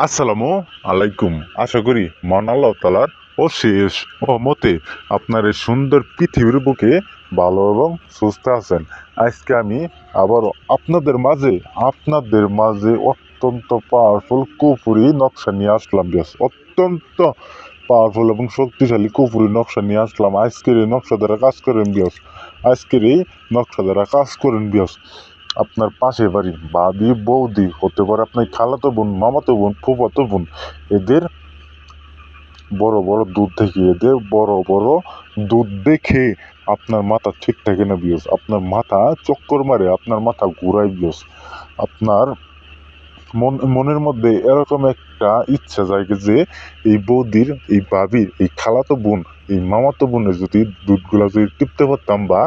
আসসালামু আলাইকুম। আশা করি মহান আল্লাহ তাআলার অশেষ রহমতে আপনার এই সুন্দর পৃথিবীর বুকে ভালো এবং সুস্থ আছেন। আজকে আমি আবারও আপনাদের মাঝে অত্যন্ত পাওয়ারফুল কুফুরি নকশা নিয়ে আসলাম। অত্যন্ত পাওয়ারফুল এবং শক্তিশালী কুফুরি নকশা নিয়ে আসলাম। আজকের এই নকশা দ্বারা কাজ করেন বিয়স। আজকের এই নকশা দ্বারা কাজ করেন বিয়স। আপনার পাশে বাড়ি ভাবি বৌদি হতে পারে, আপনার খালাতো বোন, মামাতো বোন, ফুফাতো বোন, এদের বড় বড় দুধ দেখে আপনার মাথা ঠিক থাকে না বিয়স। আপনার মাথা চক্কর মারে, আপনার মাথা ঘুরায় বিয়স। আপনার মনের মধ্যে এরকম একটা ইচ্ছা জাগে যে এই বৌদির, এই ভাবির, এই খালাতো বোন, এই মামাতো বোনের যদি দুধগুলা যদি টিপতে পারতাম, বা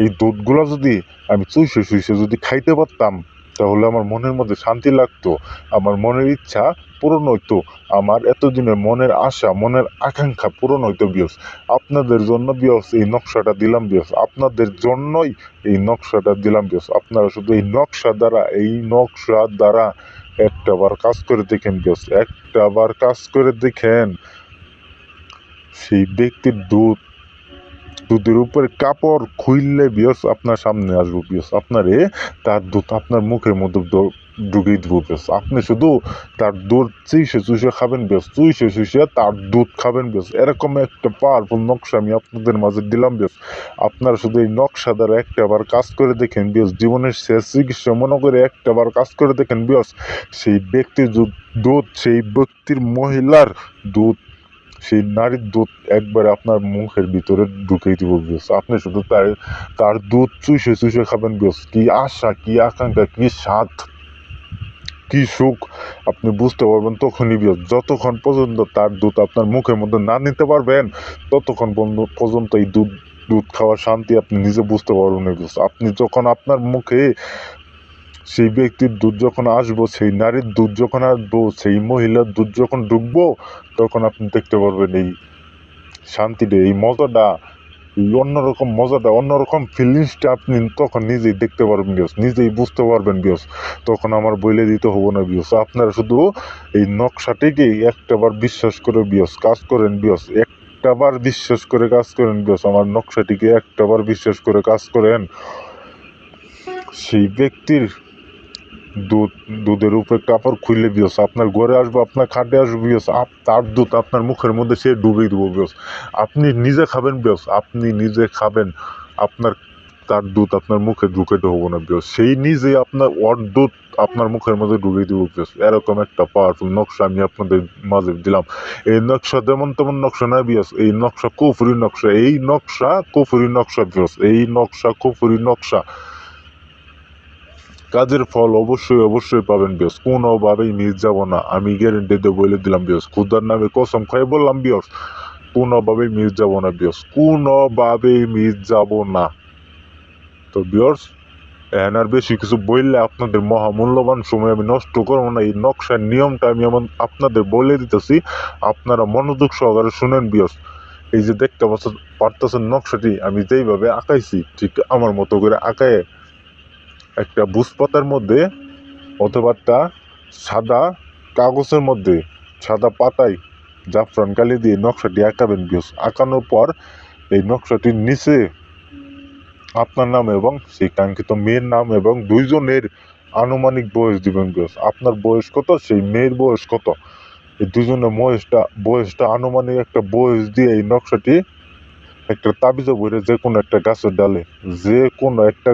এই দুধগুলা যদি আমি চুইসে চুইসে যদি খাইতে পারতাম, তাহলে আমার মনের মধ্যে শান্তি লাগতো, আমার মনের ইচ্ছা পূরণ হইতো, আমার এতদিনের মনের আশা, মনের আকাঙ্ক্ষা পূরণ হইতো বিয়স। আপনাদের জন্য বিয়স এই নকশাটা দিলাম বিয়স, আপনাদের জন্যই এই নকশাটা দিলাম বিয়স। আপনারা শুধু এই নকশা দ্বারা একটাবার কাজ করে দেখেন বিয়স, একটাবার কাজ করে দেখেন। সেই ব্যক্তির দুধের উপরে কাপড় খুললে বিয়স আপনার সামনে আসবো বিয়স, আপনারে তার দুধ আপনার মুখের মধ্যে ঢুকিয়ে দিব বিয়স। আপনি শুধু তার দুধ চুইসে চুইসে খাবেন বিয়স, চুইসে চুইসে তার দুধ খাবেন বিয়স। এরকম একটা পাওয়ারফুল নকশা আমি আপনাদের মাঝে দিলাম বিয়স। আপনারা শুধু এই নকশা দ্বারা একটাবার কাজ করে দেখেন বিয়স, জীবনের শেষ চিকিৎসা মনে করে একটাবার কাজ করে দেখেন বিয়স। সেই ব্যক্তির দুধ, সেই ব্যক্তির মহিলার দুধ, সেই নারীর দুধ একবারে আপনার মুখের ভিতরে ঢুকিয়ে দিব বিয়স। আপনি শুধু তার দুধ চুষে চুষে খাবেন বিয়স। কি আশা, কি আকাঙ্ক্ষা, কি স্বাদ, কি সুখ আপনি বুঝতে পারবেন তখনই বিয়স। যতক্ষণ পর্যন্ত তার দুধ আপনার মুখের মধ্যে না নিতে পারবেন, ততক্ষণ পর্যন্ত এই দুধ খাওয়ার শান্তি আপনি নিজে বুঝতে পারবেন না বিয়স। আপনি যখন আপনার মুখে সেই ব্যক্তির দুধ যখন আসবো, সেই নারীর দুধ যখন আসবো, সেই মহিলার দুধ যখন ঢুকবো, তখন আপনি দেখতে পারবেন এই শান্তিটা, এই মজাটা, এই অন্যরকম মজাটা, অন্যরকম ফিলিংসটা আপনি তখন নিজেই দেখতে পারবেন বিয়স, নিজেই বুঝতে পারবেন বিয়স। তখন আমার বলে দিতে হবো না বিয়স। আপনারা শুধু এই নকশাটিকেই একটাবার বিশ্বাস করে বিয়স কাজ করেন বিয়স, একটাবার বিশ্বাস করে কাজ করেন বিয়স। আমার নকশাটিকে একটাবার বিশ্বাস করে কাজ করেন, সেই ব্যক্তির দুধের উপরে কাপড় খুললে বিয়স আপনার ঘরে আসবো, আপনার খাটে আসবো বিয়স, তার দুধ আপনার মুখের মধ্যে সে ডুবিয়ে দেবো বিয়স। আপনি নিজে খাবেন বিয়স, আপনি নিজে খাবেন, আপনার তার দুধ আপনার মুখে ঢুকাইতে হবো না বিয়স। সেই নিজে আপনার ওর দুধ আপনার মুখের মধ্যে ঢুকিয়ে দেবো বিয়স। এরকম একটা পাওয়ারফুল নকশা আমি আপনাদের মাঝে দিলাম। এই নকশা যেমন তেমন নকশা না বিয়স, এই নকশা কুফরি নকশা, এই নকশা কুফরি নকশা বিয়স, এই নকশা কুফরি নকশা। কাজের ফল অবশ্যই অবশ্যই পাবেন বিয়স, কোনোভাবেই মিস যাব না, আমি গ্যারেন্টি দিয়ে বলে দিলাম বিয়স, খুদার নামে কসম খাই বললাম বিয়স, কোনোভাবেই মিস যাব না বিয়স, কোনোভাবেই মিস যাব না। তো বিয়স, আর বেশি কিছু বললে আপনাদের মহামূল্যবান সময় আমি নষ্ট করবো না। এই নকশার নিয়মটা আমি আপনাদের বলে দিতেছি, আপনারা মনোযোগ সহকারে শুনেন বিয়স। এই যে দেখতে পারতেছেন নকশাটি আমি যেইভাবে আঁকাইছি, ঠিক আমার মতো করে আঁকায় একটা বুঝপাতার মধ্যে অথবা একটা সাদা কাগজের মধ্যে, সাদা পাতায় জাফরান কালি দিয়ে নকশাটি আঁকাবেন বিয়স। আঁকানোর পর এই নকশাটির নিচে আপনার নাম এবং সেই কাঙ্ক্ষিত মেয়ের নাম এবং দুইজনের আনুমানিক বয়স দিবেন বিয়স। আপনার বয়স কত, সেই মেয়ের বয়স কত, এই দুজনের বয়সটা আনুমানিক একটা বয়স দিয়ে এই নকশাটি একটা তাবিজে বইরে যে কোনো একটা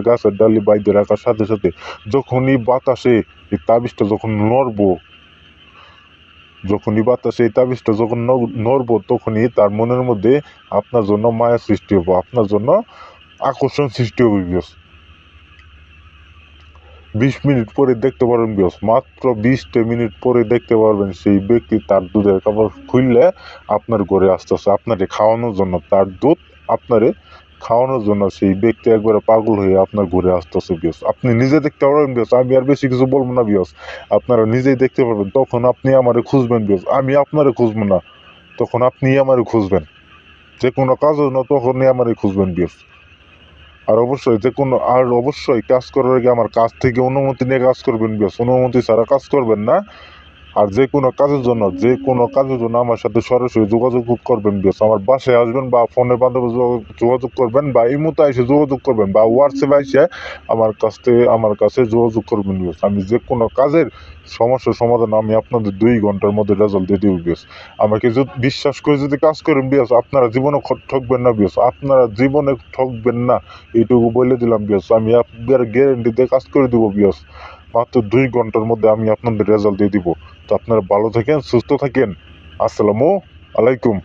গাছের ডালে বাইরে রাখার সাথে সাথে যখনই বাতাসে এই তাবিজটা এই তাবিজটা যখন নড়বো, তখনই তার মনের মধ্যে আপনার জন্য মায়া সৃষ্টি হবো, আপনার জন্য আকর্ষণ সৃষ্টি হবে বিয়স। 20 মিনিট পরে দেখতে পারবেন বিয়স, মাত্র 20 মিনিট পরে দেখতে পারবেন সেই ব্যক্তি তার দুধের কাপড় খুললে আপনার ঘরে আসতেছে আপনারে খাওয়ানোর জন্য। তার দুধ আপনারে খাওয়ানোর জন্য সেই ব্যক্তি একবারে পাগল হয়ে আপনার ঘরে আসতেছে বিয়স। আপনি নিজে দেখতে পারবেন বিয়স, আমি আর বেশি কিছু বলবো না বিয়স, আপনারা নিজেই দেখতে পারবেন। তখন আপনি আমারে খুঁজবেন বিয়স, আমি আপনারে খুঁজবো না, তখন আপনি আমারে খুঁজবেন। যে কোনো কাজ না তখনই আমারে খুঁজবেন বিয়স। আর অবশ্যই কাজ করার আগে আমার কাছ থেকে অনুমতি নিয়ে কাজ করবেন বিয়স, অনুমতি ছাড়া কাজ করবেন না। আর যে কোনো কাজের জন্য আমার সাথে সরাসরি যোগাযোগ করবেন বিয়স। আমার বাসায় আসবেন বা ফোনের মাধ্যমে যোগাযোগ করবেন বা ইমোতে এসে যোগাযোগ করবেন বা হোয়াটসঅ্যাপে এসে আমার কাছে যোগাযোগ করবেন বিয়স। আমি যে কোনো কাজের সমস্যার সমাধান আমি আপনাদের 2 ঘন্টার মধ্যে রেজাল্ট দিয়ে দিব বিয়স। আমাকে যদি বিশ্বাস করে যদি কাজ করেন বিয়স, আপনারা জীবনে ঠকবেন না বিয়স। আপনারা জীবনে ঠকবেন না, এইটুকু বলে দিলাম বিয়স। আমি আপনার গ্যারেন্টি দিয়ে কাজ করে দিব বিয়স। মাত্র 2 ঘন্টার মধ্যে আমি আপনাদের রেজাল্ট দিয়ে দিব। তো আপনারা ভালো থাকেন, সুস্থ থাকেন। আসসালামু আলাইকুম।